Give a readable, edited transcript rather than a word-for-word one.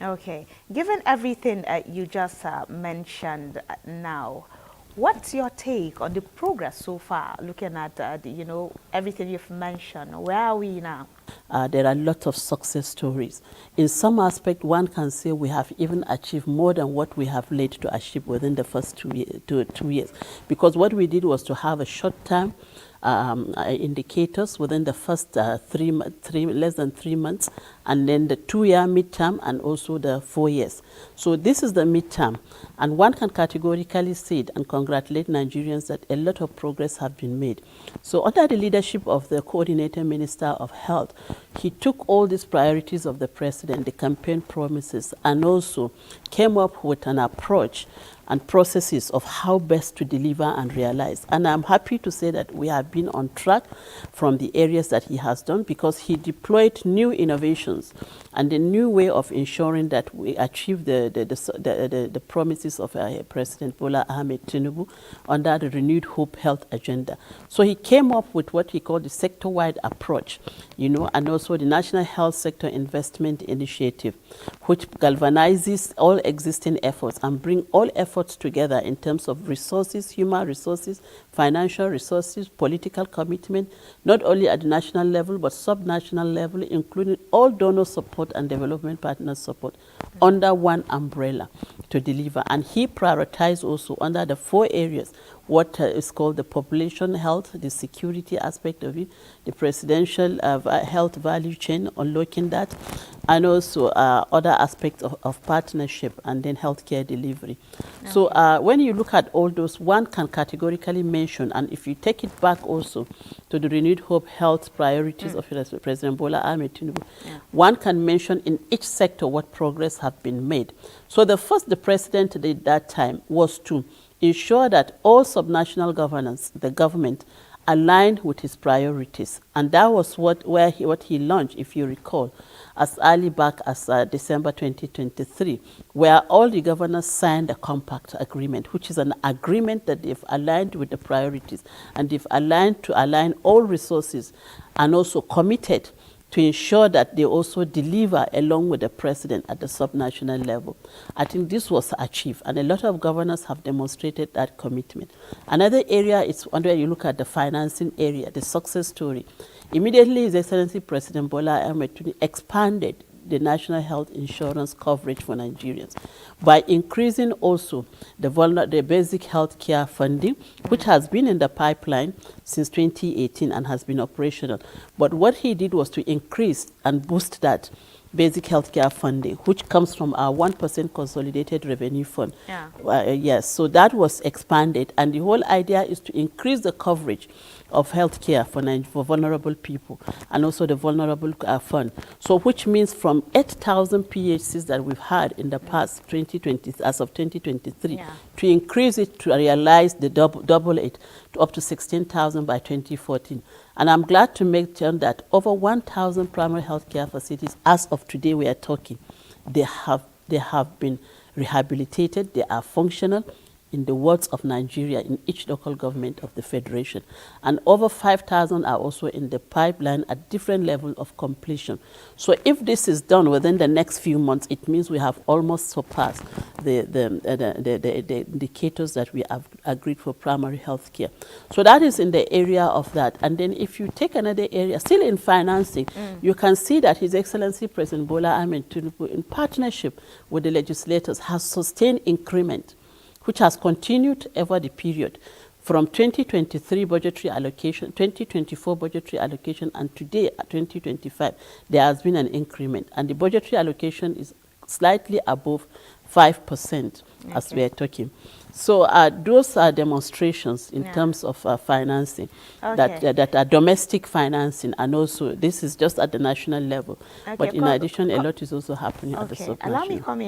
Okay. Given everything you just mentioned now, what's your take on the progress so far, looking at, everything you've mentioned? Where are we now? There are lots of success stories. In some aspect, one can say we have even achieved more than what we have laid to achieve within the first 2 years. Because what we did was to have a short-term indicators within the first less than 3 months, and then the 2-year midterm, and also the 4 years. So this is the midterm, and one can categorically say it and congratulate Nigerians that a lot of progress have been made. So under the leadership of the Coordinator Minister of Health, he took all these priorities of the president, the campaign promises, and also came up with an approach and processes of how best to deliver and realize. And I'm happy to say that we have been on track from the areas that he has done, because he deployed new innovations and a new way of ensuring that we achieve the promises of President Bola Ahmed Tinubu under the Renewed Hope Health Agenda. So he came up with what he called the sector-wide approach, and also the National Health Sector Investment Initiative, which galvanizes all existing efforts and bring all efforts together in terms of resources, human resources, financial resources, political commitment, not only at the national level, but sub-national level, including all donor support and development partner support under one umbrella to deliver. And he prioritized also under the 4 areas what is called the population health, the security aspect of it, the presidential health value chain, unlocking that, and also other aspects of partnership, and then healthcare delivery. Okay. So when you look at all those, one can categorically mention, and if you take it back also to the Renewed Hope Health priorities of President Bola Ahmed Tinubu, one can mention in each sector what progress have been made. So the first the president did that time was to ensure that all subnational governance, the government, aligned with his priorities. And that was what he launched, if you recall, as early back as December 2023, where all the governors signed a compact agreement, which is an agreement that they've aligned with the priorities, and they've aligned to align all resources, and also committed to ensure that they also deliver along with the president at the subnational level. I think this was achieved, and a lot of governors have demonstrated that commitment. Another area is when you look at the financing area, the success story. Immediately, His Excellency President Bola Ahmed Tinubu expanded the national health insurance coverage for Nigerians by increasing also the basic health care funding, which has been in the pipeline since 2018 and has been operational. But what he did was to increase and boost that basic healthcare funding, which comes from our 1% consolidated revenue fund. Yes, so that was expanded, and the whole idea is to increase the coverage of healthcare for vulnerable people, and also the vulnerable fund. So which means from 8,000 PHCs that we've had in the past 2020, as of 2023, to increase it to realize the double it to up to 16,000 by 2014. And I'm glad to mention that over 1,000 primary health care facilities, as of today we are talking, they have been rehabilitated, they are functional, in the words of Nigeria, in each local government of the Federation. And over 5,000 are also in the pipeline at different levels of completion. So if this is done within the next few months, it means we have almost surpassed the indicators that we have agreed for primary health care. So that is in the area of that. And then if you take another area, still in financing, you can see that His Excellency President Bola Ahmed Tinubu, in partnership with the legislators, has sustained increment, which has continued over the period from 2023 budgetary allocation, 2024 budgetary allocation, and today at 2025, there has been an increment. And the budgetary allocation is slightly above 5% as we are talking. So those are demonstrations in terms of financing, that are domestic financing, and also this is just at the national level. But in addition, a lot is also happening at the subnational. Allow me come here.